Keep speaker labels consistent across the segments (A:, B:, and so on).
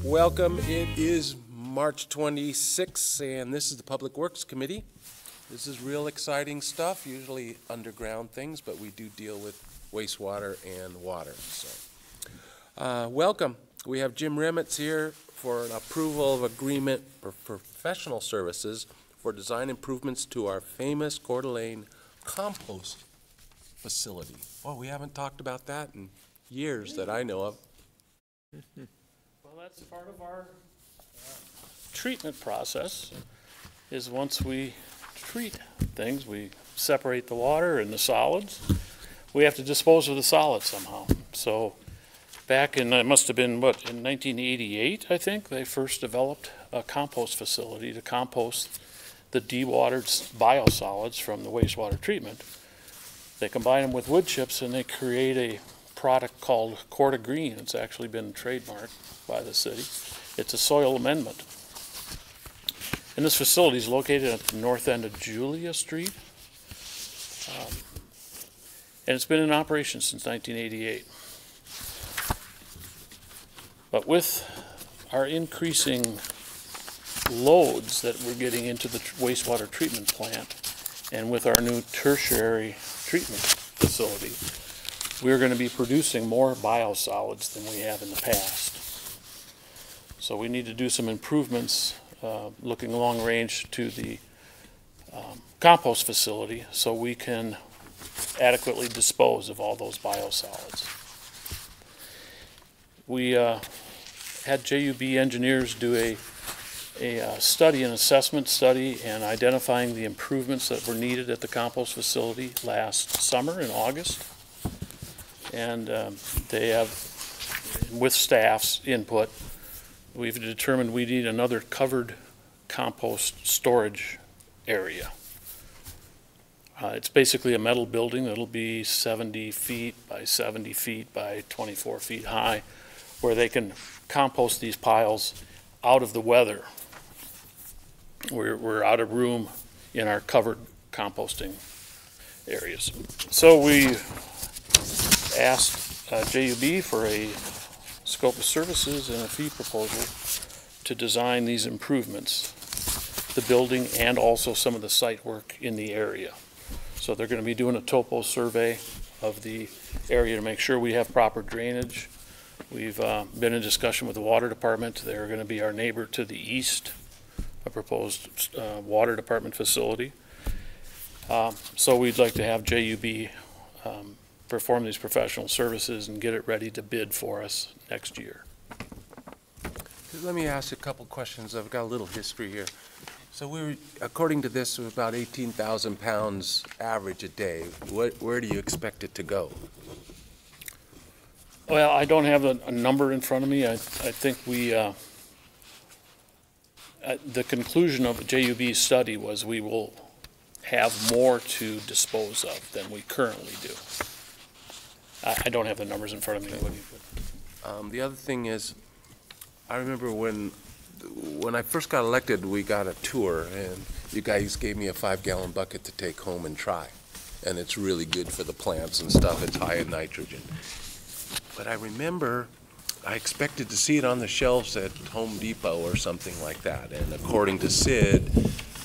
A: Welcome. It is March 26th, and this is the Public Works Committee. This is real exciting stuff, usually underground things, but we do deal with wastewater and water. So, welcome. We have Jim Remitz here for an approval of agreement for professional services for design improvements to our famous Coeur d'Alene compost facility. Oh, we haven't talked about that in years that I know of.
B: Well, that's part of our treatment process, is once we treat things, we separate the water and the solids. We have to dispose of the solids somehow. So back in, it must have been, what, in 1988, I think, they first developed a compost facility to compost the dewatered biosolids from the wastewater treatment. They combine them with wood chips and they create a product called Coeur Green. It's actually been trademarked by the city. It's a soil amendment. And this facility is located at the north end of Julia Street. And it's been in operation since 1988. But with our increasing loads that we're getting into the wastewater treatment plant, and with our new tertiary treatment facility, we're going to be producing more biosolids than we have in the past. So we need to do some improvements looking long range to the compost facility so we can adequately dispose of all those biosolids. We had JUB engineers do a study, an assessment study, and identifying the improvements that were needed at the compost facility last summer in August. And they have, with staff's input, we've determined we need another covered compost storage area. It's basically a metal building that'll be 70 feet by 70 feet by 24 feet high, where they can compost these piles out of the weather. We're out of room in our covered composting areas. So we asked JUB for a scope of services and a fee proposal to design these improvements, the building and also some of the site work in the area. So they're going to be doing a topo survey of the area to make sure we have proper drainage. We've been in discussion with the water department. They're going to be our neighbor to the east, a proposed water department facility. So we'd like to have JUB perform these professional services and get it ready to bid for us next year.
A: Let me ask you a couple questions. I've got a little history here. So according to this, we're about 18,000 pounds average a day. Where do you expect it to go?
B: Well, I don't have a number in front of me. I think we, the conclusion of the JUB study was we will have more to dispose of than we currently do. I don't have the numbers in front of me.
A: The other thing is, I remember when I first got elected, we got a tour, and you guys gave me a 5-gallon bucket to take home and try. And it's really good for the plants and stuff. It's high in nitrogen. But I remember I expected to see it on the shelves at Home Depot or something like that. And according to Sid,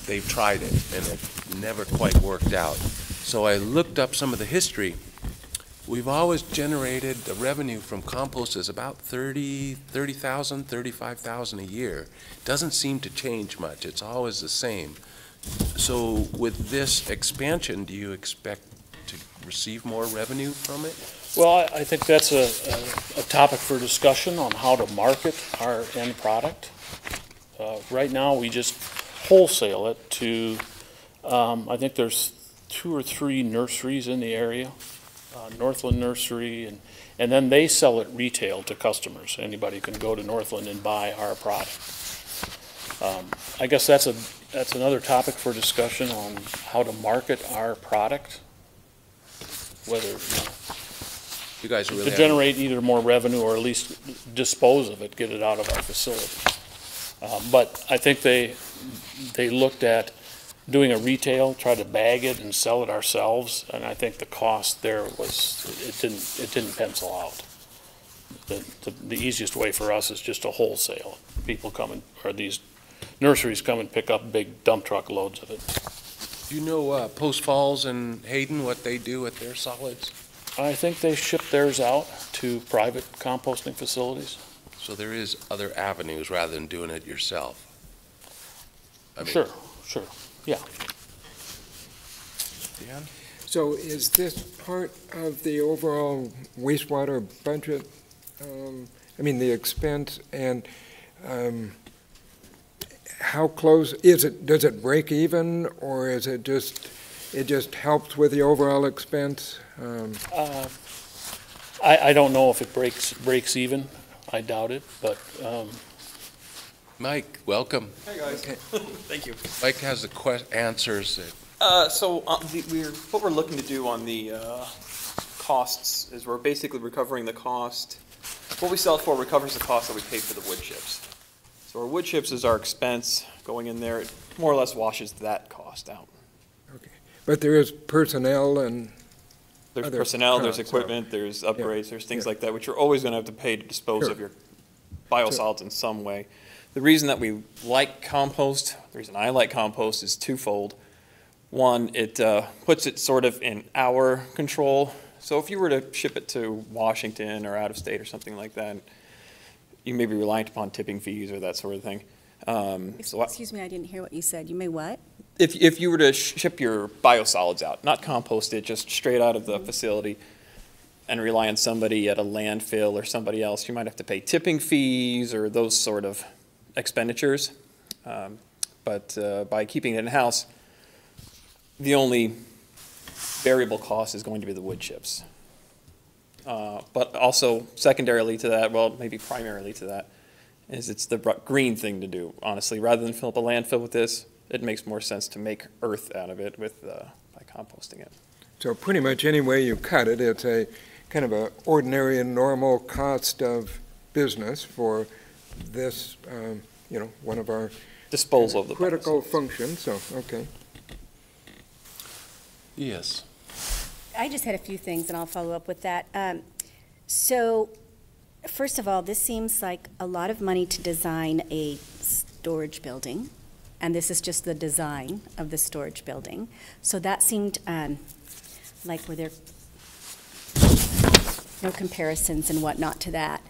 A: they've tried it, and it never quite worked out. So I looked up some of the history. We've always generated the revenue from compost is about 30,000, 35,000 a year. Doesn't seem to change much. It's always the same. So with this expansion, do you expect to receive more revenue from it?
B: Well, I think that's a topic for discussion on how to market our end product. Right now, we just wholesale it to, I think there's 2 or 3 nurseries in the area. Northland Nursery, and then they sell it retail to customers. Anybody can go to Northland and buy our product. I guess that's another topic for discussion on how to market our product, whether
A: you guys really
B: to generate either more revenue or at least dispose of it, get it out of our facility. But I think they looked at doing a retail, try to bag it and sell it ourselves, and I think the cost there was, it didn't pencil out. the easiest way for us is just a wholesale. People come and, or these nurseries come and pick up big dump truck loads of it.
A: Do you know Post Falls and Hayden, what they do with their solids?
B: I think they ship theirs out to private composting facilities.
A: So there is other avenues rather than doing it yourself. I mean,
B: Sure, yeah.
A: Dan?
C: So is this part of the overall wastewater budget? I mean, the expense, and how close is it? Does it break even, or is it just helps with the overall expense?
B: I don't know if it breaks even. I doubt it, but
A: Mike, welcome.
D: Hey guys, thank you.
A: Mike has the answers that
D: What we're looking to do on the costs is we're basically recovering the cost. What we sell it for recovers the cost that we pay for the wood chips. So our wood chips is our expense going in there. It more or less washes that cost out.
C: Okay, but there is personnel and
D: There's
C: other
D: personnel, there's
C: costs,
D: equipment, there's upgrades, there's things
C: yeah.
D: like that, which you're always gonna have to pay to dispose
C: Sure.
D: of your biosolids in some way. The reason that we like compost, the reason I like compost is twofold. One, it puts it sort of in our control. So if you were to ship it to Washington or out of state or something like that, you may be reliant upon tipping fees or that sort of thing.
E: Excuse me, I didn't hear what you said. You may what?
D: If you were to ship your biosolids out, not compost it, just straight out of the facility, and rely on somebody at a landfill or somebody else, you might have to pay tipping fees or those sort of expenditures. But by keeping it in-house, the only variable cost is going to be the wood chips. But also secondarily to that, well, maybe primarily to that, is it's the green thing to do, honestly. Rather than fill up a landfill with this, it makes more sense to make earth out of it with by composting it.
C: so pretty much any way you cut it, it's a kind of a ordinary and normal cost of business for this, one of our
D: Disposal of the
C: critical
D: biosolids.
C: functions, so, okay.
A: yes.
E: I just had a few things, and I'll follow up with that. So, first of all, this seems like a lot of money to design a storage building, and this is just the design of the storage building. So that seemed like were there no comparisons and whatnot to that.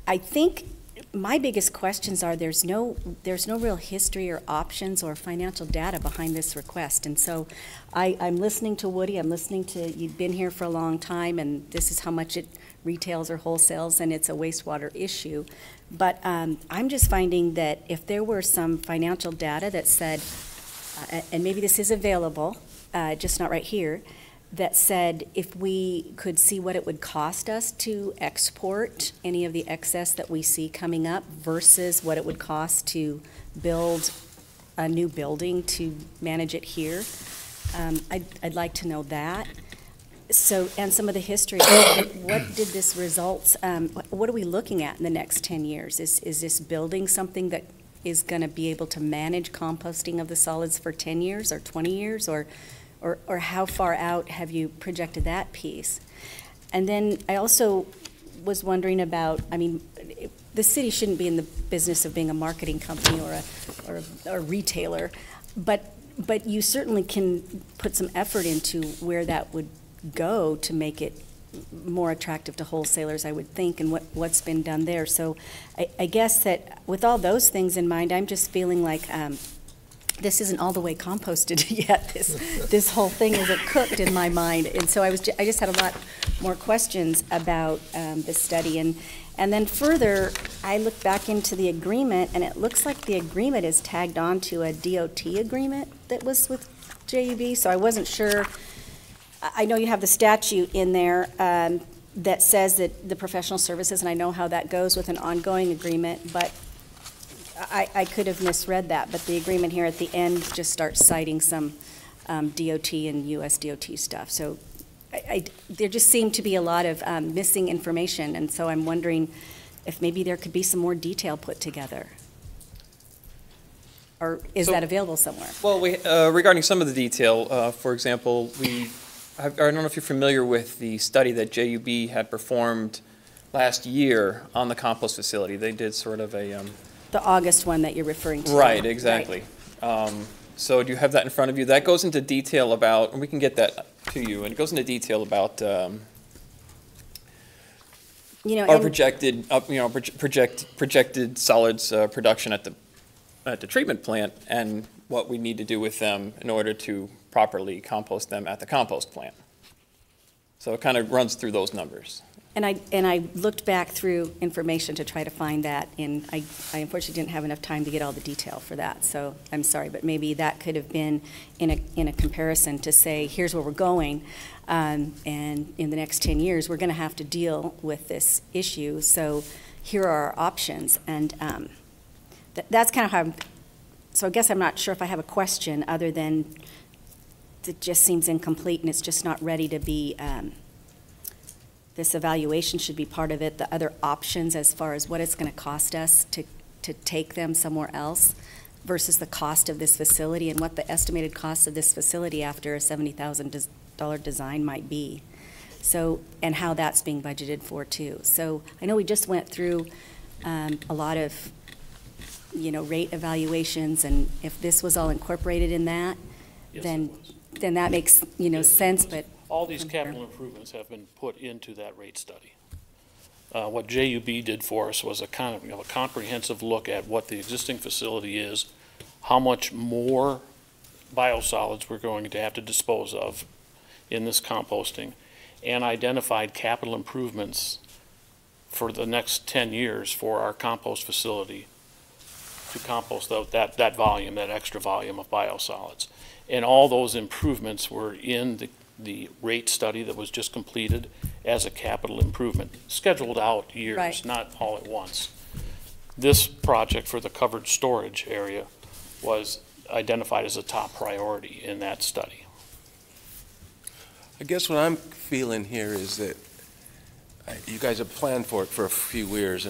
E: I think my biggest questions are there's no real history or options or financial data behind this request. And so I'm listening to Woody, I'm listening to, you've been here for a long time, and this is how much it retails or wholesales, and it's a wastewater issue. But I'm just finding that if there were some financial data that said, and maybe this is available, just not right here, that said if we could see what it would cost us to export any of the excess that we see coming up versus what it would cost to build a new building to manage it here. I'd like to know that. So, and some of the history, what did this results, what are we looking at in the next 10 years? Is this building something that is going to be able to manage composting of the solids for 10 years or 20 years, or how far out have you projected that piece? And then I also was wondering about, I mean, the city shouldn't be in the business of being a marketing company or a retailer, but you certainly can put some effort into where that would go to make it more attractive to wholesalers, I would think, and what's been done there. So I guess that with all those things in mind, I'm just feeling like this isn't all the way composted yet. This whole thing isn't cooked in my mind, and so I just had a lot more questions about the study, and then further, I looked back into the agreement, and it looks like the agreement is tagged on to a DOT agreement that was with JUB. So I wasn't sure. I know you have the statute in there that says that the professional services, and I know how that goes with an ongoing agreement, but I could have misread that, but the agreement here at the end just starts citing some DOT and US DOT stuff. So there just seemed to be a lot of missing information, and so I'm wondering if maybe there could be some more detail put together. Or is that available somewhere?
D: Well, regarding some of the detail, for example, I don't know if you're familiar with the study that JUB had performed last year on the compost facility. They did sort of a,
E: The August one that you're referring to.
D: right, exactly. So do you have that in front of you? That goes into detail about, and we can get that to you, and it goes into detail about
E: You know,
D: our
E: and-
D: projected, projected solids production at the treatment plant and what we need to do with them in order to properly compost them at the compost plant. So it kind of runs through those numbers.
E: And I looked back through information to try to find that, and I unfortunately didn't have enough time to get all the detail for that, so I'm sorry, but maybe that could have been in a comparison to say, here's where we're going, and in the next 10 years, we're gonna have to deal with this issue, so here are our options, and that's kind of how so I guess I'm not sure if I have a question other than it just seems incomplete and it's just not ready to be, this evaluation should be part of it, the other options as far as what it's going to cost us to take them somewhere else versus the cost of this facility and what the estimated cost of this facility after a $70,000 design might be. So, and how that's being budgeted for too. So I know we just went through a lot of, rate evaluations, and if this was all incorporated in that,
B: Yes,
E: then
B: it was.
E: that makes,
B: Yes, it
E: sense,
B: was.
E: but
B: All these capital improvements have been put into that rate study. What JUB did for us was a kind of, a comprehensive look at what the existing facility is, how much more biosolids we're going to have to dispose of in this composting, and identified capital improvements for the next 10 years for our compost facility to compost that volume, that extra volume of biosolids. And all those improvements were in the rate study that was just completed as a capital improvement, scheduled out years,
E: Right.
B: not all at once. This project for the covered storage area was identified as a top priority in that study.
A: I guess what I'm feeling here is that you guys have planned for it for a few years,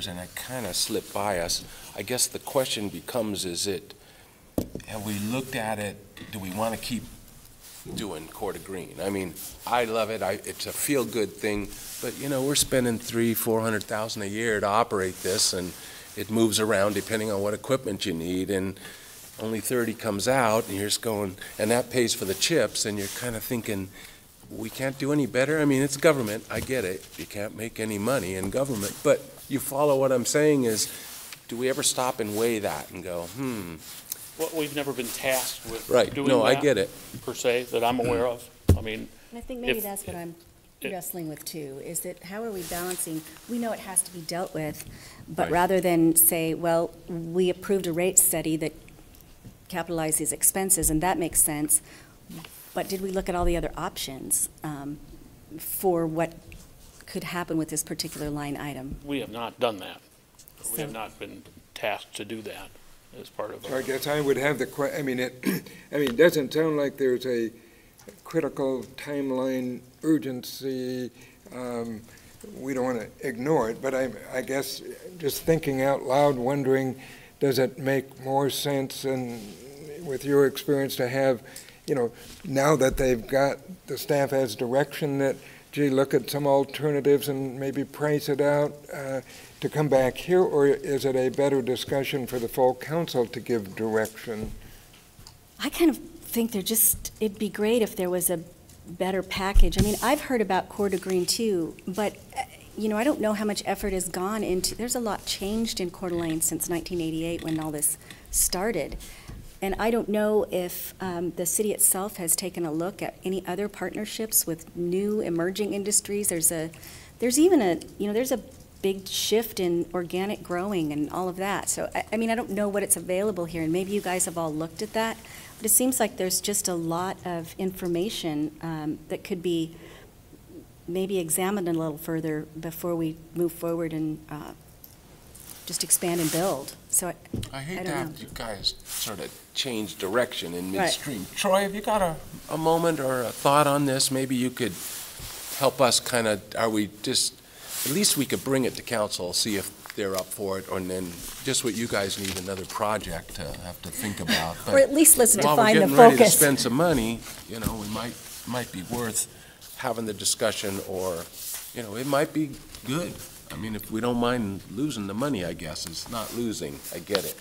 A: and it kind of slipped by us. I guess the question becomes, have we looked at it, do we want to keep doing Coeur Green? I mean, I love it, it's a feel-good thing, but, we're spending $300,000–400,000 a year to operate this, and it moves around depending on what equipment you need, and only 30 comes out, and you're just going, and that pays for the chips, and you're kind of thinking, we can't do any better? I mean, it's government, I get it, you can't make any money in government, but you follow what I'm saying is, do we ever stop and weigh that and go,
B: Well, we've never been tasked with
A: right,
B: doing
A: no, I
B: that,
A: get it.
B: per se, that I'm aware of. I mean,
E: And I think maybe
B: If-
E: that's what I'm
B: if-
E: wrestling with too, is that how are we balancing, we know it has to be dealt with, but
A: Right.
E: rather than say, well, we approved a rate study that capitalizes expenses, and that makes sense, but did we look at all the other options for what could happen with this particular line item?
B: we have not done that. We have
E: So-
B: not been tasked to do that as part of
C: So I
B: our,
C: guess I would have it doesn't sound like there's a critical timeline urgency. We don't want to ignore it, but I guess just thinking out loud, wondering, does it make more sense, and with your experience, to have, now that the staff has direction that, gee, look at some alternatives and maybe price it out, to come back here, or is it a better discussion for the full council to give direction?
E: I kind of think it'd be great if there was a better package. I mean, I've heard about Coeur Green too, but, I don't know how much effort has gone into, there's a lot changed in Coeur d'Alene since 1988 when all this started. And I don't know if the city itself has taken a look at any other partnerships with new emerging industries. There's even a big shift in organic growing and all of that. So, I mean, I don't know what it's available here, and maybe you guys have all looked at that, but it seems like there's just a lot of information that could be maybe examined a little further before we move forward and just expand and build. So
A: I hate
E: I
A: to
E: don't
A: have
E: know.
A: you guys sort of change direction in
E: Right.
A: midstream. Troy, have you got a moment or a thought on this? Maybe you could help us at least we could bring it to council, see if they're up for it, and then just what you guys need, another project to have to think about. But
E: or at least listen to
A: while we're
E: find the
A: getting ready to
E: focus.
A: spend some money, we might be worth having the discussion or you know, it might be good. I mean, if we don't mind losing the money, I guess, it's not losing. I get it.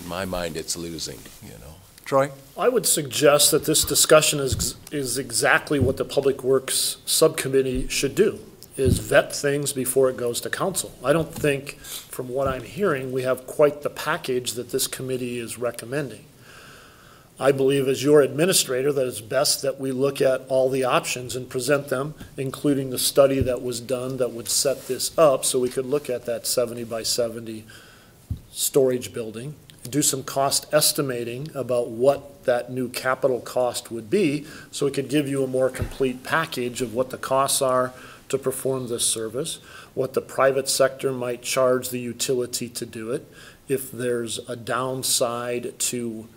A: In my mind, it's losing, you know. Troy?
F: I would suggest that this discussion is exactly what the Public Works Subcommittee should do, is vet things before it goes to council. I don't think, from what I'm hearing, we have quite the package that this committee is recommending. I believe as your administrator that it's best that we look at all the options and present them, including the study that was done that would set this up, so we could look at that 70 by 70 storage building, do some cost estimating about what that new capital cost would be, so we could give you a more complete package of what the costs are to perform this service, what the private sector might charge the utility to do it, if there's a downside to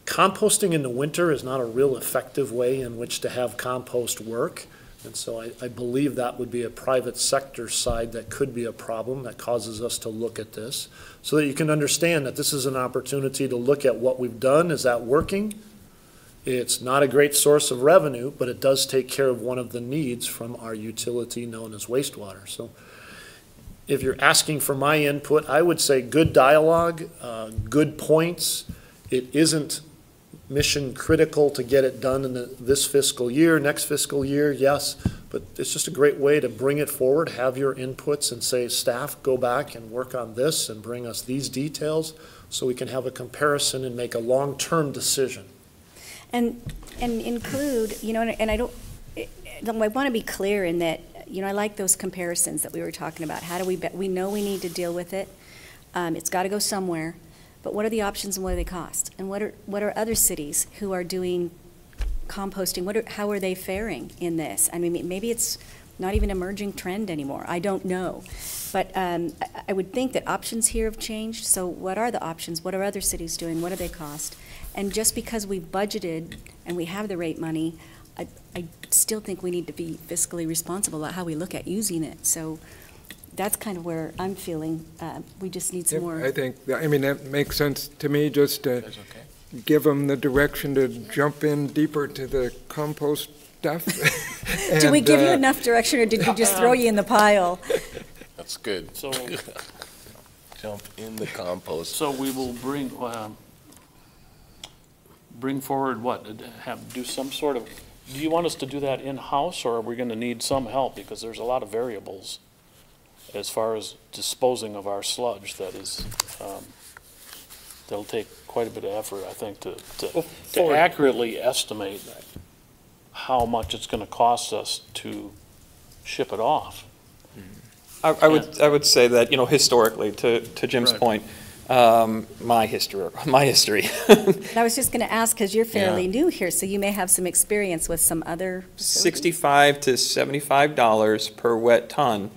F: composting in the winter is not a real effective way in which to have compost work. And so I believe that would be a private sector side that could be a problem that causes us to look at this, so that you can understand that this is an opportunity to look at what we've done. Is that working? It's not a great source of revenue, but it does take care of one of the needs from our utility known as wastewater. So if you're asking for my input, I would say good dialogue, good points. It isn't mission critical to get it done in this fiscal year, next fiscal year, yes, but it's just a great way to bring it forward, have your inputs and say, staff, go back and work on this and bring us these details so we can have a comparison and make a long-term decision.
E: And include, you know, and I want to be clear in that, you know, I like those comparisons that we were talking about. How do we know we need to deal with it. It's got to go somewhere. But what are the options and what do they cost? And what are other cities who are doing composting? How are they faring in this? I mean, maybe it's not even an emerging trend anymore. I don't know. But I would think that options here have changed. So what are the options? What are other cities doing? What do they cost? And just because we budgeted and we have the rate money, I still think we need to be fiscally responsible about how we look at using it. So that's kind of where I'm feeling. We just need some more.
C: I think, I mean, that makes sense to me, just to give them the direction to jump in deeper to the compost stuff.
E: Did we give you enough direction, or did we just throw you in the pile?
A: That's good.
B: So,
A: Jump in the compost.
B: so we will bring forward what? Do some sort of, do you want us to do that in-house, or are we gonna need some help? Because there's a lot of variables as far as disposing of our sludge that is, that'll take quite a bit of effort, I think, to accurately estimate how much it's gonna cost us to ship it off.
D: I would say that, you know, historically, to Jim's
B: Right.
D: point, my history.
E: I was just going to ask, because you're fairly new here, so you may have some experience with some other facilities.
D: $65 to $75 per wet ton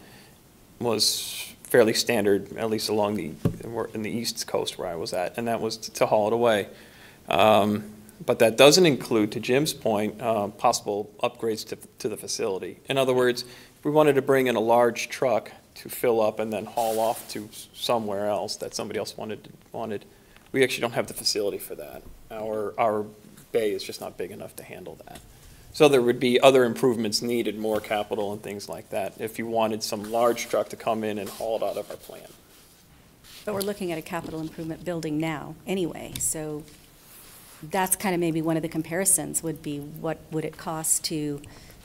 D: was fairly standard, at least along in the East Coast where I was at, and that was to haul it away. But that doesn't include, to Jim's point, possible upgrades to the facility. In other words, if we wanted to bring in a large truck to fill up and then haul off to somewhere else that somebody else wanted, we actually don't have the facility for that. Our bay is just not big enough to handle that. So there would be other improvements needed, more capital and things like that, if you wanted some large truck to come in and haul it out of our plant.
E: But we're looking at a capital improvement building now, anyway, so that's kind of maybe one of the comparisons would be, what would it cost to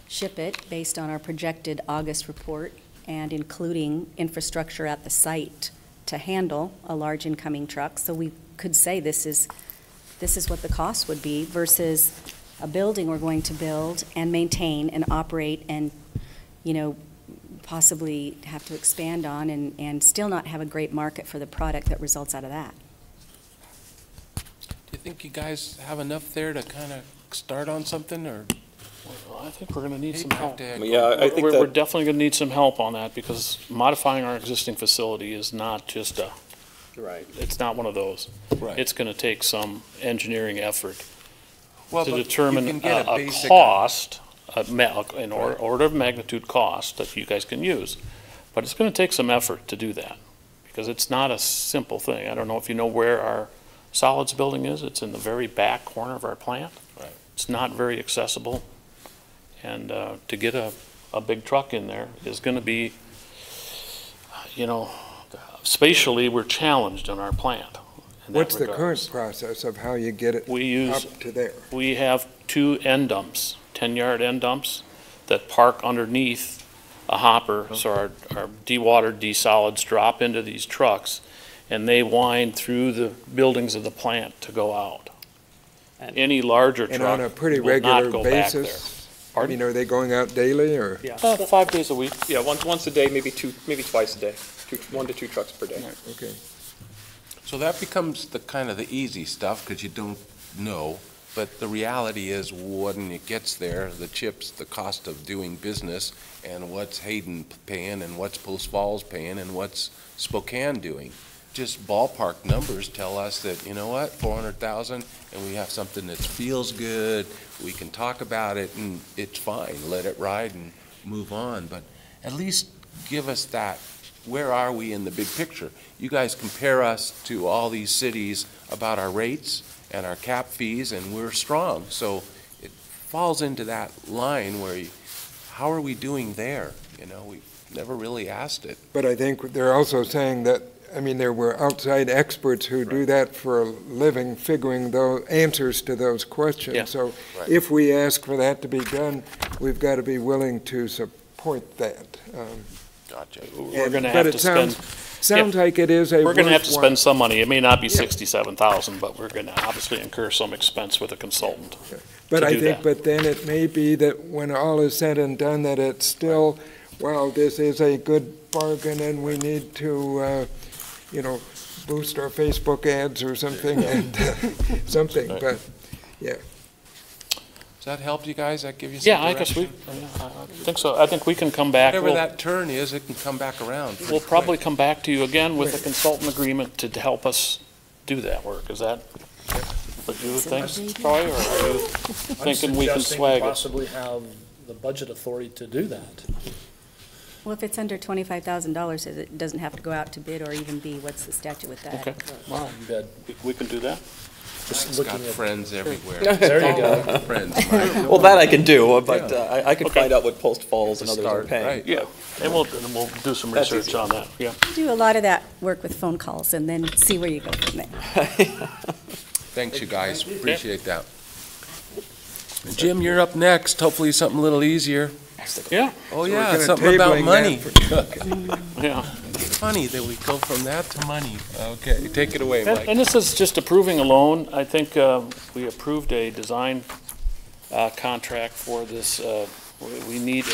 E: ship it based on our projected August report, and including infrastructure at the site to handle a large incoming truck. So we could say this is what the cost would be versus a building we're going to build and maintain and operate and, you know, possibly have to expand on and still not have a great market for the product that results out of that.
A: Do you think you guys have enough there to kind of start on something, or?
B: Well, I think we're gonna need some help.
D: Yeah, I think
B: We're definitely gonna need some help on that, because modifying our existing facility is not just
D: Right.
B: it's not one of those.
A: Right.
B: It's gonna take some engineering effort
A: Well,
B: to
A: but you
B: determine
A: can get
B: a
A: basic-
B: cost, an order of magnitude cost that you guys can use. But it's gonna take some effort to do that, because it's not a simple thing. I don't know if you know where our solids building is. It's in the very back corner of our plant.
A: Right.
B: It's not very accessible. And to get a a big truck in there is gonna be, you know, spatially, we're challenged in our plant. in that
C: What's the
B: regards.
C: current process of how you get it
B: We use,
C: up to there?
B: we have 2 end dumps, 10-yard end dumps that park underneath a hopper, so our dewatered desolids drop into these trucks, and they wind through the buildings of the plant to go out.
D: And-
B: Any larger
C: And on a
B: truck
C: pretty
B: will not
C: regular
B: go back there.
C: basis? I
B: Pardon?
C: mean, are they going out daily, or?
D: Yeah.
B: 5 days a week.
D: Yeah, once a day, maybe twice a day, 1 to 2 trucks per day.
C: Okay.
A: So that becomes the kind of the easy stuff, because you don't know, but the reality is when it gets there, the chips, the cost of doing business, and what's Hayden paying, and what's Post Falls paying, and what's Spokane doing. Just ballpark numbers tell us that, you know what, 400,000, and we have something that feels good, we can talk about it, and it's fine, let it ride and move on, but at least give us that, where are we in the big picture? You guys compare us to all these cities about our rates and our cap fees, and we're strong, so it falls into that line where, how are we doing there? You know, we've never really asked it.
C: But I think they're also saying that, I mean, there were outside experts who do that for a living, figuring those answers to those questions.
B: Yeah.
C: So
A: Right.
C: if we ask for that to be done, we've got to be willing to support that.
B: Gotcha.
C: And-
B: We're gonna
C: but
B: have
C: it
B: to spend,
C: Sounds like it is a
B: we're gonna have to
C: worthwhile-
B: spend some money. It may not be
C: Yeah.
B: 67,000, but we're gonna obviously incur some expense with a consultant.
C: But
B: to
C: I
B: do
C: think,
B: that.
C: but then it may be that when all is said and done, that it's still, well, this is a good bargain and we need to, boost our Facebook ads or something and something,
B: Right.
C: but,
A: Does that help you guys? That give you some
B: Yeah, I guess
A: direction?
B: I think so. I think we can come back.
A: Whatever
B: We'll-
A: that turn is, it can come back around. pretty
B: We'll probably
A: quick.
B: come back to you again with a
C: Right.
B: consultant agreement to help us do that work. Is that what you think,
E: Absolutely.
B: Troy, or are you thinking we can
F: I'm suggesting
B: swag it?
F: possibly have the budget authority to do that.
E: Well, if it's under $25,000, it doesn't have to go out to bid or even be, what's the statute with that?
B: Okay,
F: Wow, you bet.
B: we can do that?
F: Just
A: Mike's got
F: looking at,
A: friends everywhere.
F: there you go.
A: Friends, Mike.
D: Well, that I can do, but I could
B: Okay.
D: find out what Post Falls and
A: To
D: others are
A: start,
D: paying.
A: right.
B: Yeah, and we'll do some
D: That's
B: research
D: easy.
B: on that, yeah.
E: Do a lot of that work with phone calls and then see where you go from there.
A: Thanks, you guys. Appreciate that. Jim, you're up next. Hopefully something a little easier.
B: Yeah,
A: Oh,
C: we're
A: yeah,
C: kinda
A: something about
C: tabling
A: money.
C: that
B: yeah.
A: Funny that we go from that to money. Okay, take it away,
B: And
A: Mike.
B: and this is just approving a loan. I think we approved a design contract for this. We need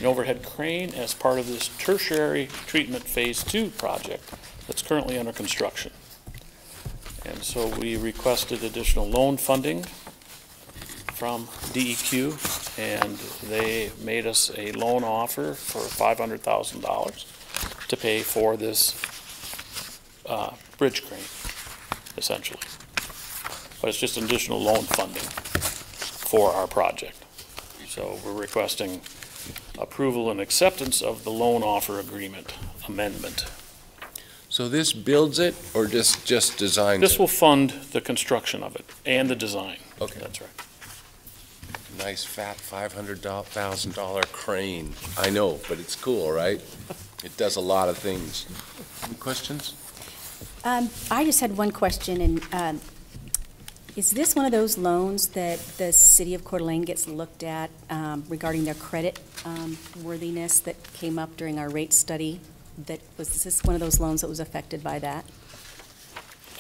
B: an overhead crane as part of this tertiary treatment Phase 2 project that's currently under construction. And so we requested additional loan funding from DEQ, and they made us a loan offer for $500,000 to pay for this bridge crane, essentially. But it's just additional loan funding for our project. So we're requesting approval and acceptance of the loan offer agreement amendment.
A: So this builds it, or just designs it?
B: This will fund the construction of it and the design.
A: Okay.
B: That's right.
A: Nice fat $500,000 crane. I know, but it's cool, right? It does a lot of things. Any questions?
E: I just had one question, and is this one of those loans that the city of Coeur d'Alene gets looked at regarding their credit worthiness that came up during our rate study? Was this one of those loans that was affected by that?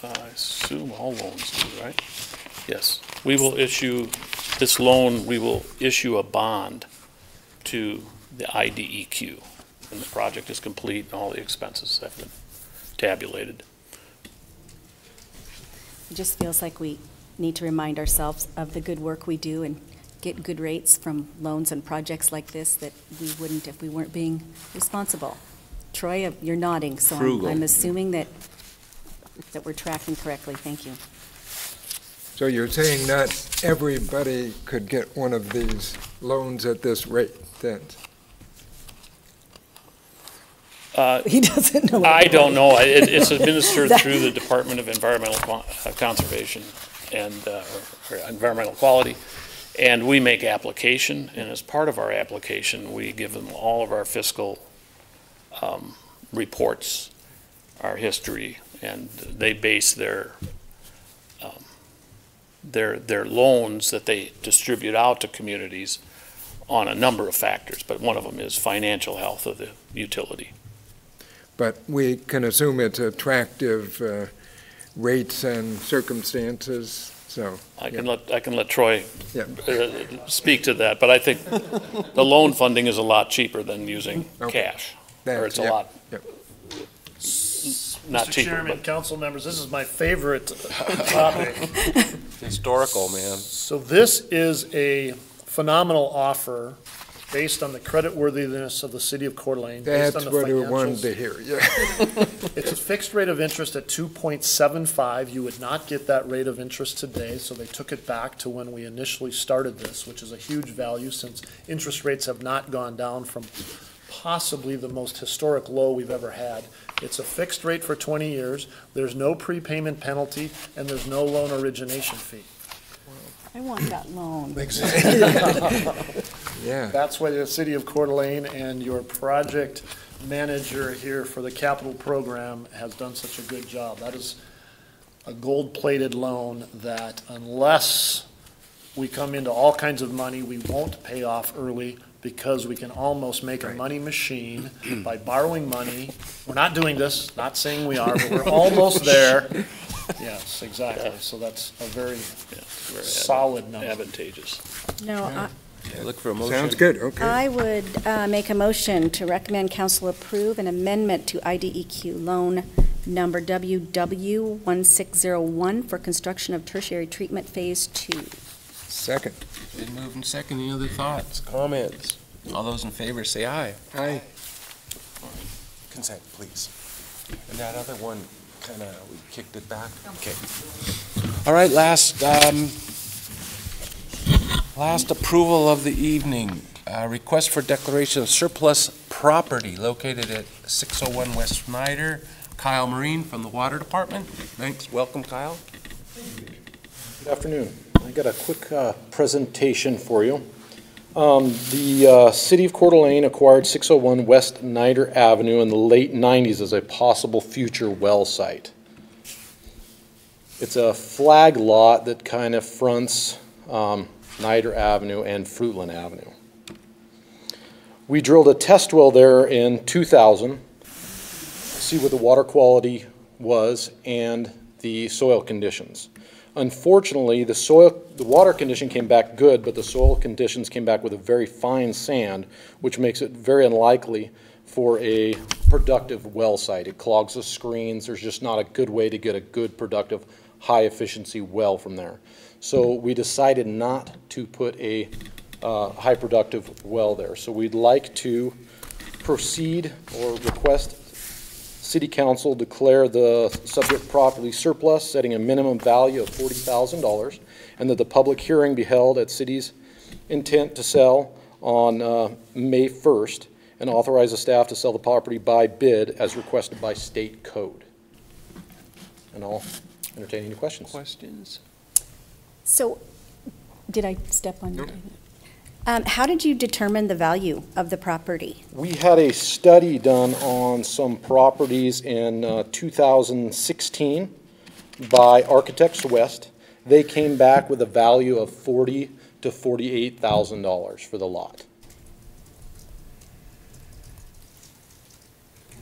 B: I assume all loans do, right? Yes. We will issue, this loan, we will issue a bond to the IDEQ. And the project is complete and all the expenses have been tabulated.
E: It just feels like we need to remind ourselves of the good work we do and get good rates from loans and projects like this that we wouldn't if we weren't being responsible. Troy, you're nodding, so
A: Frugal.
E: I'm assuming that we're tracking correctly. Thank you.
C: So you're saying not everybody could get one of these loans at this rate, then?
E: He doesn't know.
B: I don't know. It's administered through the Department of Environmental Conservation and or Environmental Quality. And we make application, and as part of our application, we give them all of our fiscal reports, our history, and they base their loans that they distribute out to communities on a number of factors, but one of them is financial health of the utility.
C: But we can assume it's attractive rates and circumstances, so.
B: I can let Troy
C: Yeah.
B: speak to that, but I think the loan funding is a lot cheaper than using
C: Okay.
B: cash. Or it's a lot, not
F: Mr.
B: cheaper,
F: Chairman,
B: but
F: council members, this is my favorite topic.
A: Historical, man.
F: So this is a phenomenal offer based on the creditworthiness of the city of Coeur d'Alene, based on
C: That's
F: the
C: what we wanted
F: financials.
C: to hear, yeah.
F: It's a fixed rate of interest at 2.75. You would not get that rate of interest today, so they took it back to when we initially started this, which is a huge value since interest rates have not gone down from possibly the most historic low we've ever had. It's a fixed rate for 20 years. There's no prepayment penalty, and there's no loan origination fee.
E: I want that loan.
C: Yeah.
F: That's why the city of Coeur d'Alene and your project manager here for the capital program has done such a good job. That is a gold-plated loan that unless we come into all kinds of money, we won't pay off early because we can almost make a money machine by borrowing money. We're not doing this, not saying we are, but we're almost there. Yes, exactly. So that's a very solid number.
B: advantageous.
E: No,
A: Look for a motion.
C: Sounds good, okay.
E: I would make a motion to recommend council approve an amendment to IDEQ loan number WW1601 for construction of tertiary treatment phase 2.
C: Second.
A: Been moved and second. Any other thoughts, comments? All those in favor say aye.
C: Aye.
A: Consent, please. And that other one, kind of, we kicked it back? Okay. All right, last approval of the evening. Request for declaration of surplus property located at 601 West Snyder. Kyle Marine from the Water Department. Thanks. Welcome, Kyle.
G: Good afternoon. I got a quick presentation for you. The City of Coeur d'Alene acquired 601 West Snyder Avenue in the late 90s as a possible future well site. It's a flag lot that kind of fronts Snyder Avenue and Fruitland Avenue. We drilled a test well there in 2000 to see what the water quality was and the soil conditions. Unfortunately, the water condition came back good, but the soil conditions came back with a very fine sand, which makes it very unlikely for a productive well site. It clogs the screens. There's just not a good way to get a good, productive, high-efficiency well from there. So we decided not to put a high-productive well there. So we'd like to proceed or request City Council declare the subject property surplus, setting a minimum value of $40,000, and that the public hearing be held at City's intent to sell on May 1st, and authorize the staff to sell the property by bid as requested by state code. And I'll entertain any questions.
A: Questions?
E: So, did I step on you? How did you determine the value of the property?
G: We had a study done on some properties in 2016 by Architects West. They came back with a value of $40,000 to $48,000 for the lot.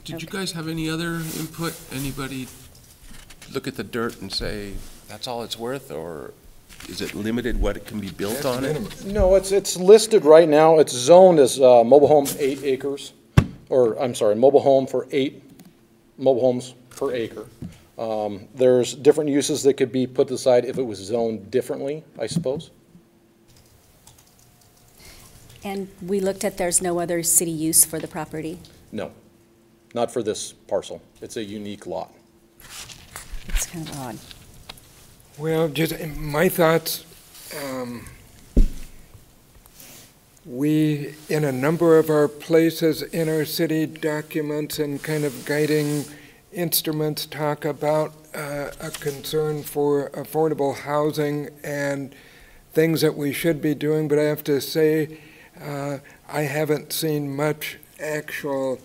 A: Did you guys have any other input? Anybody look at the dirt and say, that's all it's worth, or is it limited what it can be built
C: That's
A: on it?
C: minimum.
G: No, it's listed right now. It's zoned as mobile home 8 acres, or I'm sorry, mobile home for 8 mobile homes per acre. There's different uses that could be put aside if it was zoned differently, I suppose.
E: And we looked at there's no other city use for the property.
G: No, not for this parcel. It's a unique lot.
E: It's kind of odd.
C: Well, just my thoughts, we, in a number of our places in our city documents and kind of guiding instruments, talk about a concern for affordable housing and things that we should be doing, but I have to say, I haven't seen much actual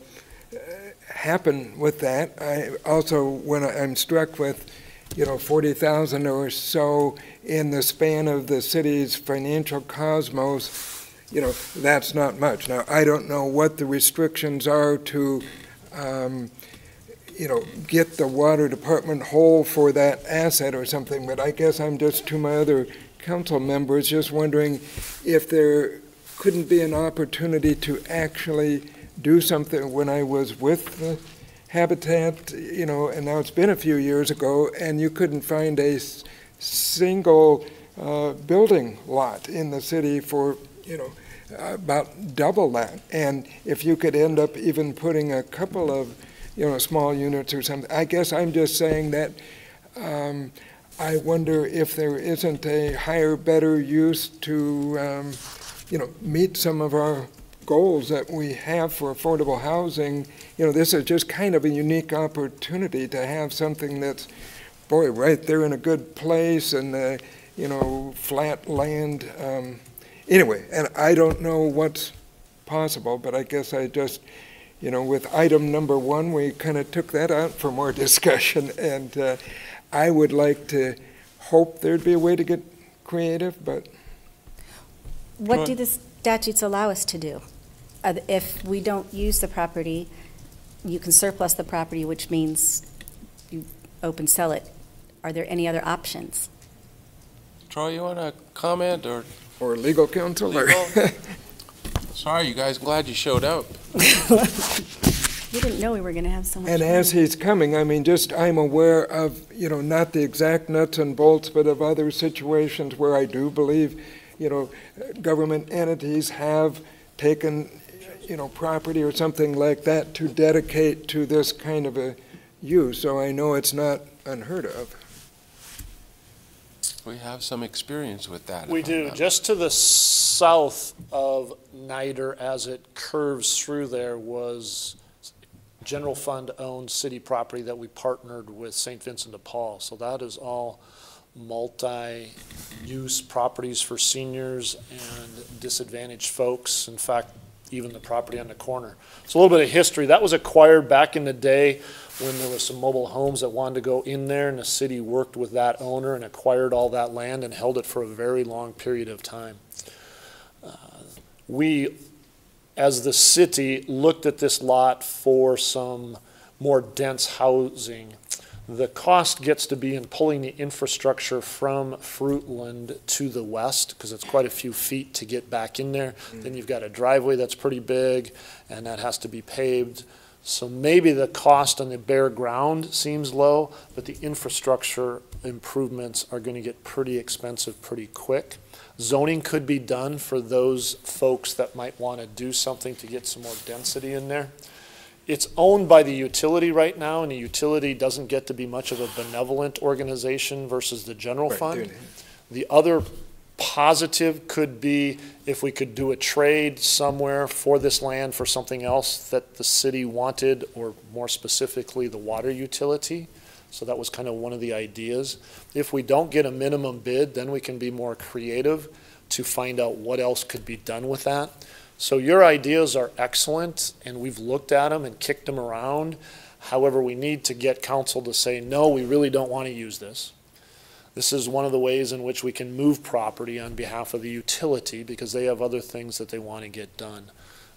C: happen with that. I also, when I'm struck with, 40,000 or so in the span of the city's financial cosmos, that's not much. Now, I don't know what the restrictions are to, get the water department whole for that asset or something, but I guess I'm just, to my other council members, just wondering if there couldn't be an opportunity to actually do something. When I was with the Habitat, and now it's been a few years ago, and you couldn't find a single building lot in the city for, about double that. And if you could end up even putting a couple of, small units or something, I guess I'm just saying that I wonder if there isn't a higher, better use to, meet some of our goals that we have for affordable housing. This is just kind of a unique opportunity to have something that's, boy, right there in a good place and, flat land. Anyway, and I don't know what's possible, but I guess I just, with item number 1, we kind of took that out for more discussion, and I would like to hope there'd be a way to get creative, but.
E: What do the statutes allow us to do? If we don't use the property, you can surplus the property, which means you open sell it. Are there any other options?
A: Troy, you want to comment or?
C: Or legal counsel?
A: Legal? Sorry, you guys, glad you showed up.
E: We didn't know we were going to have so much.
C: And
E: time.
C: as he's coming, I'm aware of, not the exact nuts and bolts, but of other situations where I do believe, government entities have taken, property or something like that to dedicate to this kind of a use. So I know it's not unheard of.
A: We have some experience with that.
F: We do. Just to the south of Niter, as it curves through there, was general fund-owned city property that we partnered with St. Vincent de Paul. So that is all multi-use properties for seniors and disadvantaged folks. In fact, even the property on the corner. So a little bit of history. That was acquired back in the day when there was some mobile homes that wanted to go in there, and the city worked with that owner and acquired all that land and held it for a very long period of time. We, as the city, looked at this lot for some more dense housing. The cost gets to be in pulling the infrastructure from Fruitland to the west, because it's quite a few feet to get back in there. Then you've got a driveway that's pretty big, and that has to be paved. So maybe the cost on the bare ground seems low, but the infrastructure improvements are going to get pretty expensive pretty quick. Zoning could be done for those folks that might want to do something to get some more density in there. It's owned by the utility right now, and the utility doesn't get to be much of a benevolent organization versus the general fund. The other positive could be if we could do a trade somewhere for this land for something else that the city wanted, or more specifically the water utility. So that was kind of one of the ideas. If we don't get a minimum bid, then we can be more creative to find out what else could be done with that. So your ideas are excellent, and we've looked at them and kicked them around. However, we need to get council to say, no, we really don't want to use this. This is one of the ways in which we can move property on behalf of the utility, because they have other things that they want to get done.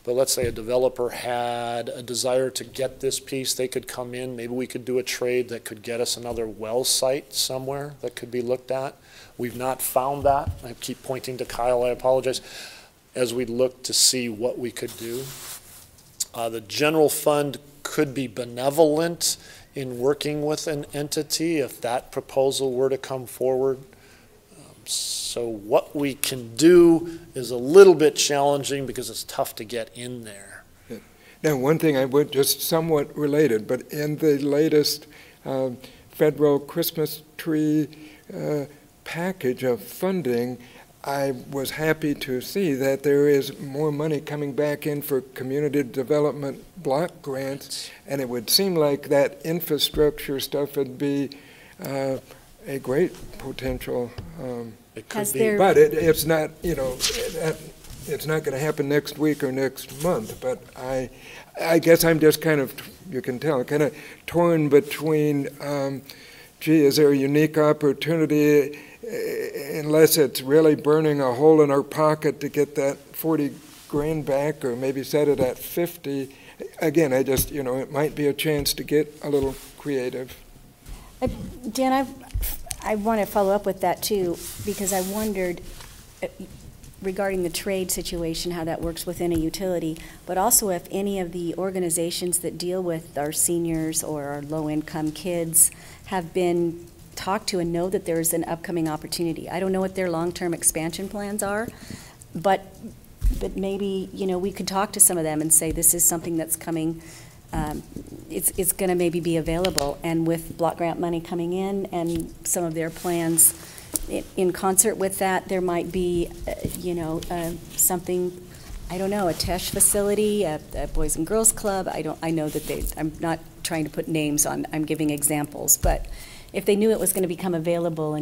F: But let's say a developer had a desire to get this piece, they could come in, maybe we could do a trade that could get us another well site somewhere that could be looked at. We've not found that. I keep pointing to Kyle, I apologize, as we look to see what we could do. The general fund could be benevolent in working with an entity if that proposal were to come forward. So what we can do is a little bit challenging because it's tough to get in there.
C: Now, one thing I would, just somewhat related, but in the latest federal Christmas tree package of funding, I was happy to see that there is more money coming back in for community development block grants, and it would seem like that infrastructure stuff would be a great potential
F: It
E: Has
F: could be.
E: there-
C: But it's not, it's not going to happen next week or next month, but I guess I'm just kind of, you can tell, kind of torn between, gee, is there a unique opportunity, unless it's really burning a hole in our pocket to get that 40 grand back, or maybe set it at 50. Again, I just, it might be a chance to get a little creative.
E: Dan, I want to follow up with that too, because I wondered regarding the trade situation, how that works within a utility, but also if any of the organizations that deal with our seniors or our low-income kids have been talked to and know that there's an upcoming opportunity. I don't know what their long-term expansion plans are, but maybe, we could talk to some of them and say, this is something that's coming, it's going to maybe be available, and with block grant money coming in and some of their plans in concert with that, there might be, something, I don't know, a TESH facility, a Boys and Girls Club. I know that I'm not trying to put names on, I'm giving examples, but if they knew it was going to become available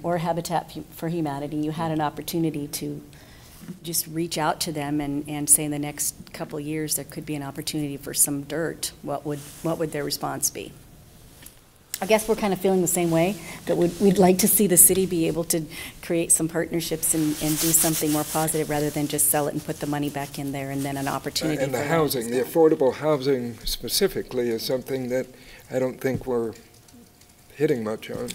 E: or Habitat for Humanity, you had an opportunity to just reach out to them and say in the next couple of years there could be an opportunity for some dirt, what would their response be? I guess we're kind of feeling the same way, that we'd like to see the city be able to create some partnerships and do something more positive rather than just sell it and put the money back in there and then an opportunity.
C: And the
E: for
C: housing, the affordable housing specifically is something that I don't think we're hitting much on.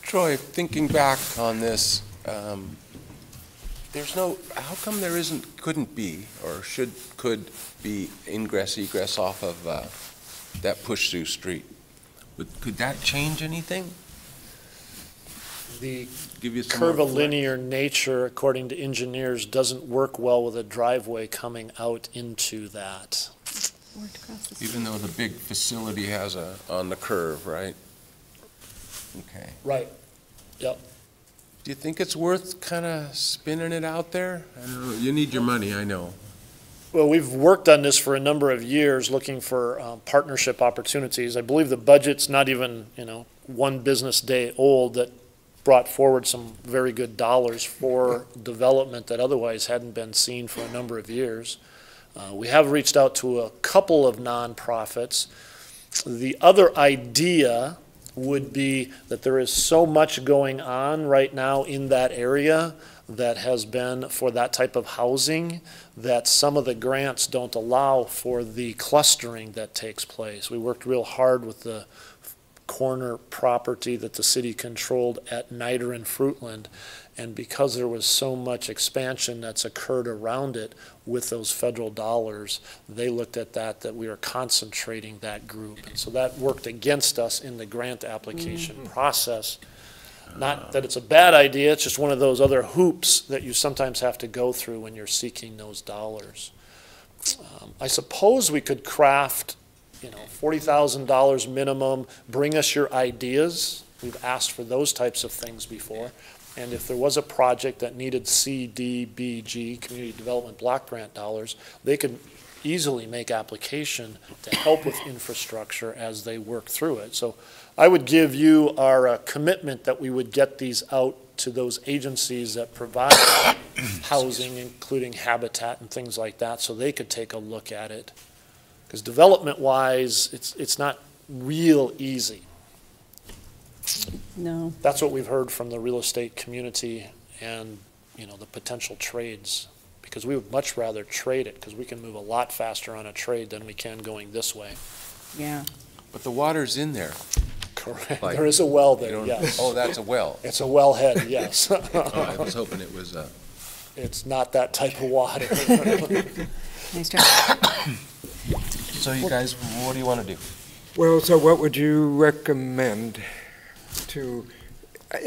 A: Troy, thinking back on this, how come there couldn't be, or could be ingress, egress off of that push-through street? Could that change anything?
F: The
A: Give you some more
F: curvilinear nature, according to engineers, doesn't work well with a driveway coming out into that.
A: even though the big facility has on the curve, right? Okay.
F: Right. Yep.
A: Do you think it's worth kind of spinning it out there? I don't know. You need your money, I know.
F: Well, we've worked on this for a number of years, looking for partnership opportunities. I believe the budget's not even, one business day old, that brought forward some very good dollars for development that otherwise hadn't been seen for a number of years. We have reached out to a couple of nonprofits. The other idea would be that there is so much going on right now in that area that has been for that type of housing that some of the grants don't allow for the clustering that takes place. We worked real hard with the corner property that the city controlled at Niter and Fruitland, and because there was so much expansion that's occurred around it with those federal dollars, they looked at that we are concentrating that group. And so that worked against us in the grant application process. Not that it's a bad idea, it's just one of those other hoops that you sometimes have to go through when you're seeking those dollars. I suppose we could craft, $40,000 minimum, bring us your ideas. We've asked for those types of things before. And if there was a project that needed CDBG, Community Development Block Grant dollars, they could easily make application to help with infrastructure as they work through it. So I would give you our commitment that we would get these out to those agencies that provide housing, including Habitat and things like that, so they could take a look at it. Because development-wise, it's not real easy.
E: No.
F: That's what we've heard from the real estate community and, the potential trades. Because we would much rather trade it, because we can move a lot faster on a trade than we can going this way.
E: Yeah.
A: But the water's in there.
F: Correct.
A: Like,
F: There is a well
A: You
F: there,
A: don't-
F: yes.
A: Oh, that's a well.
F: It's a wellhead, yes.
A: Oh, I was hoping it was
F: It's not that type of water.
E: Nice try.
A: So you guys, what do you want to do?
C: Well, so what would you recommend to,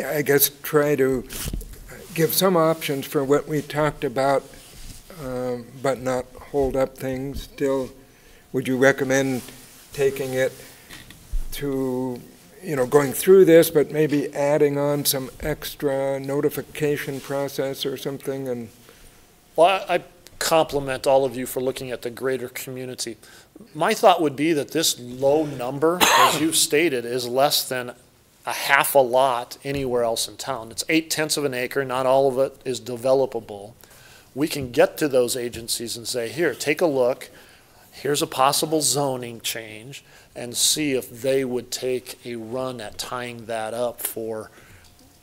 C: I guess, try to give some options for what we talked about, but not hold up things still? Would you recommend taking it to, going through this, but maybe adding on some extra notification process or something? And
F: Well, I compliment all of you for looking at the greater community. My thought would be that this low number, as you stated, is less than a half a lot anywhere else in town. It's 8/10 of an acre, not all of it is developable. We can get to those agencies and say, here, take a look, here's a possible zoning change, and see if they would take a run at tying that up for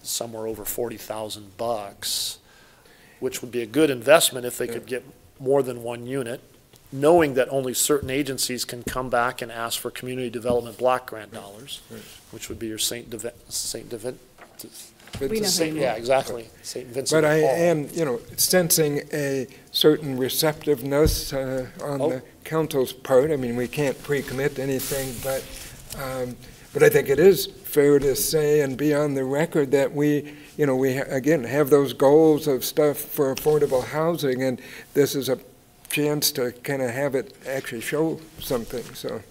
F: somewhere over $40,000, which would be a good investment if they could get more than one unit, knowing that only certain agencies can come back and ask for community development block grant dollars, which would be your St.
E: We know who you mean.
F: Yeah, exactly, St. Vincent
C: But
F: de
C: I
F: Paul.
C: am, sensing a certain receptiveness on the council's part. I mean, we can't pre-commit to anything, but I think it is fair to say and be on the record that we again have those goals of stuff for affordable housing, and this is a chance to kind of have it actually show something, so.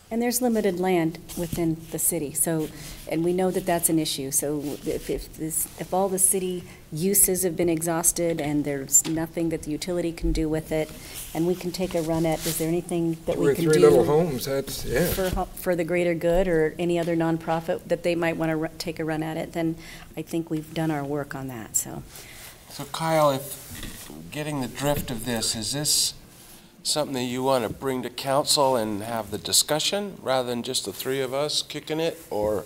E: And there's limited land within the city, so, and we know that that's an issue. So if all the city uses have been exhausted and there's nothing that the utility can do with it, and we can take a run at, is there anything that we can do?
C: 3 little homes, that's, yeah.
E: For the greater good, or any other nonprofit that they might want to take a run at it, then I think we've done our work on that, so.
A: So Kyle, if getting the drift of this, is this something that you want to bring to council and have the discussion rather than just the three of us kicking it? Or,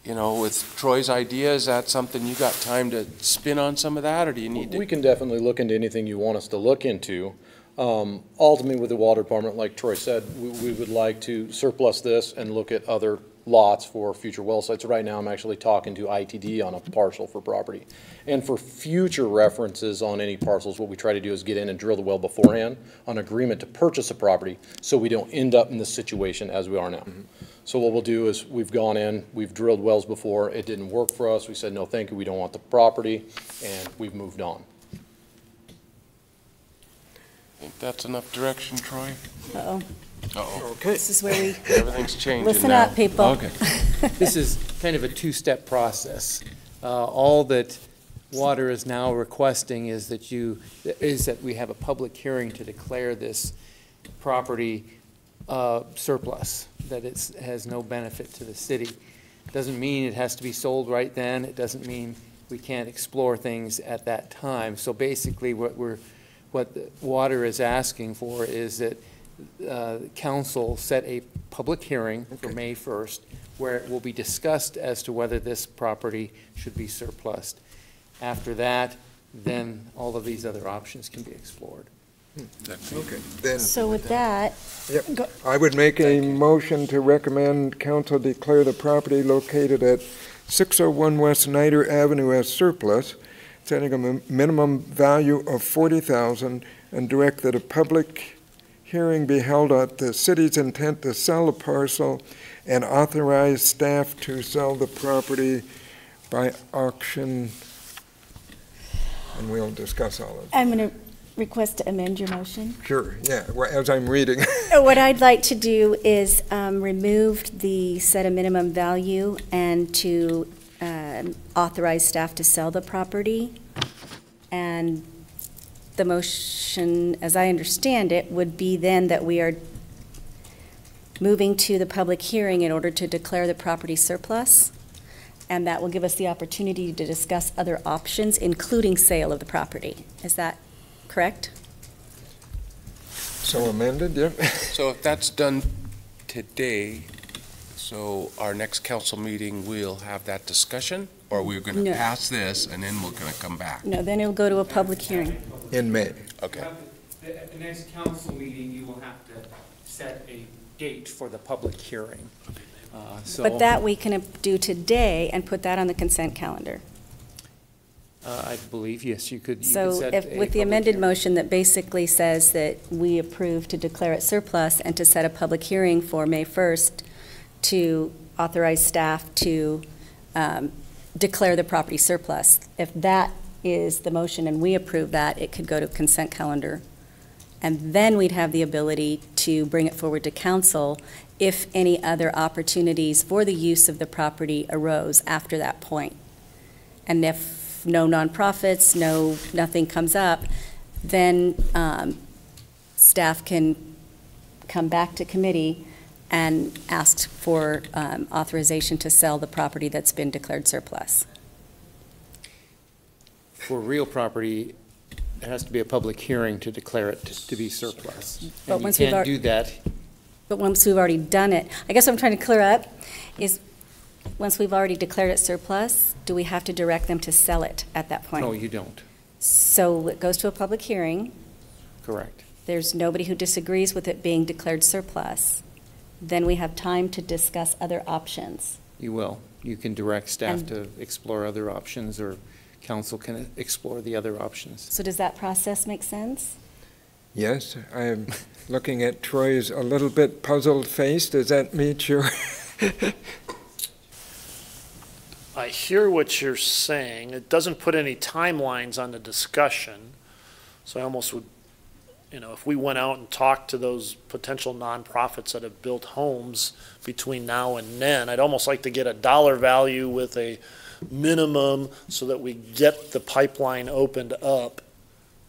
A: with Troy's idea, is that something you got time to spin on some of that, or do you need to?
G: We can definitely look into anything you want us to look into. Ultimately, with the water department, like Troy said, we would like to surplus this and look at other lots for future well sites. Right now, I'm actually talking to ITD on a parcel for property. And for future references on any parcels, what we try to do is get in and drill the well beforehand on agreement to purchase a property, so we don't end up in this situation as we are now. Mm-hmm. So what we'll do is we've gone in, we've drilled wells before, it didn't work for us, we said no thank you, we don't want the property, and we've moved on.
A: Think that's enough direction, Troy?
E: Uh-oh.
A: Uh-oh.
C: Okay.
E: This is where we,
A: Everything's changing
E: listen
A: now.
E: up, people.
A: Okay.
H: This is kind of a two-step process. All that Water is now requesting is that we have a public hearing to declare this property surplus, that it has no benefit to the city. Doesn't mean it has to be sold right then. It doesn't mean we can't explore things at that time. So basically what the Water is asking for is that council set a public hearing for May 1st, where it will be discussed as to whether this property should be surplused. After that, then all of these other options can be explored.
C: Okay, then.
E: So with that,
C: Yep. I would make a motion to recommend council declare the property located at 601 West Snyder Avenue as surplus, setting a minimum value of $40,000, and direct that a public hearing be held at the city's intent to sell the parcel, and authorize staff to sell the property by auction. And we'll discuss all of it.
E: I'm going to request to amend your motion.
C: Sure, yeah, as I'm reading.
E: What I'd like to do is remove the set a minimum value and to authorize staff to sell the property. And the motion, as I understand it, would be then that we are moving to the public hearing in order to declare the property surplus. And that will give us the opportunity to discuss other options, including sale of the property. Is that correct?
C: So amended, yeah.
A: So if that's done today, so our next council meeting, we'll have that discussion? Or we're going to
E: No.
A: pass this and then we're going to come back?
E: No, then it'll go to a public hearing.
C: In May.
A: Okay.
H: At the next council meeting, you will have to set a date for the public hearing.
E: But that we can do today and put that on the consent calendar.
H: I believe, yes, you could
E: So
H: set
E: if,
H: a
E: with the
H: public
E: amended
H: hearing.
E: motion that basically says that we approve to declare it surplus and to set a public hearing for May 1st to authorize staff to declare the property surplus. If that is the motion and we approve that, it could go to consent calendar. And then we'd have the ability to bring it forward to council if any other opportunities for the use of the property arose after that point. And if no nonprofits, nothing comes up, then staff can come back to committee and asked for authorization to sell the property that's been declared surplus.
H: For real property, there has to be a public hearing to declare it to be surplus.
E: But
H: And you
E: once we've
H: can't
E: already-
H: do that.
E: But once we've already done it, I guess what I'm trying to clear up is, once we've already declared it surplus, do we have to direct them to sell it at that point?
H: No, you don't.
E: So it goes to a public hearing.
H: Correct.
E: There's nobody who disagrees with it being declared surplus. Then we have time to discuss other options.
H: You will. You can direct staff
E: And-
H: to explore other options, or council can explore the other options.
E: So does that process make sense?
C: Yes, I am looking at Troy's a little bit puzzled face. Does that meet your?
B: I hear what you're saying. It doesn't put any timelines on the discussion. So I almost would, if we went out and talked to those potential nonprofits that have built homes between now and then, I'd almost like to get a dollar value with a minimum so that we get the pipeline opened up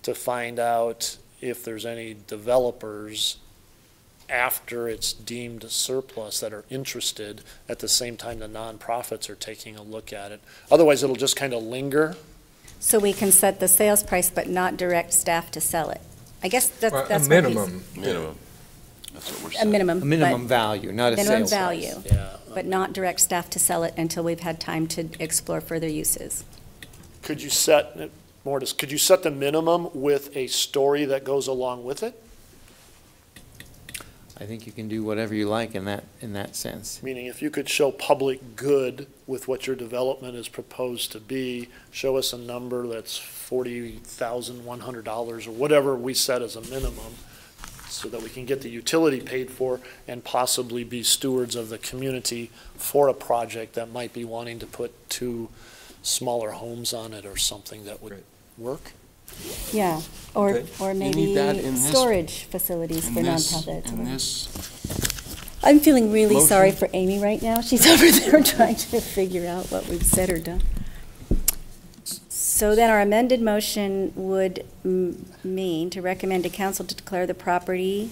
B: to find out if there's any developers after it's deemed surplus that are interested at the same time the nonprofits are taking a look at it. Otherwise, it'll just kind of linger.
E: So we can set the sales price but not direct staff to sell it? I guess that's
C: Well,
E: what
C: a
E: he's-
C: minimum.
A: Minimum. That's what we're
E: A
A: saying.
E: minimum.
H: A minimum
E: but-
H: value, not a
E: Minimum
H: sales price.
E: value,
B: Yeah.
E: but not direct staff to sell it until we've had time to explore further uses.
B: Could you set, Mortis, could you set the minimum with a story that goes along with it?
H: I think you can do whatever you like in that sense.
B: Meaning if you could show public good with what your development is proposed to be, show us a number that's $40,100 or whatever we set as a minimum, so that we can get the utility paid for and possibly be stewards of the community for a project that might be wanting to put 2 smaller homes on it or something that would
C: Right.
B: work.
E: Yeah, or,
C: Okay.
E: or
A: need
E: maybe
A: that in this-
E: storage facilities for
A: In
E: nonprofits.
A: this,
E: I'm feeling really
A: motion?
E: sorry for Amy right now. She's over there trying to figure out what we've said or done. So then our amended motion would mean to recommend to council to declare the property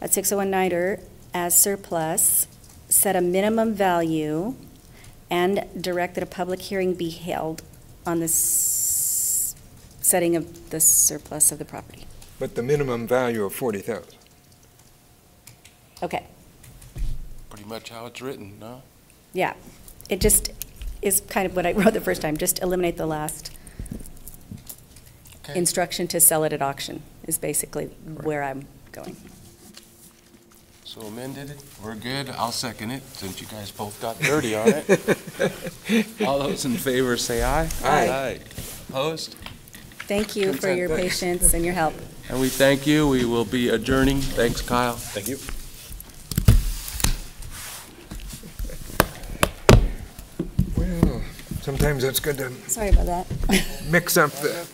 E: at 601 Niter as surplus, set a minimum value, and direct that a public hearing be held on the setting of the surplus of the property.
C: But the minimum value of 40,000.
E: Okay,
A: pretty much how it's written, no?
E: yeah. It just is kind of what I wrote the first time, just eliminate the last
A: Okay.
E: instruction to sell it at auction is basically where I'm going.
A: So amended, we're good, I'll second it, since you guys both got dirty on it. All those in favor say aye.
E: Aye.
A: Opposed?
E: Thank you for your
C: Consent.
E: patience and your help.
A: And we thank you, we will be adjourning, thanks Kyle.
G: Thank you.
C: Well, sometimes it's good to
E: Sorry about that.
C: mix up the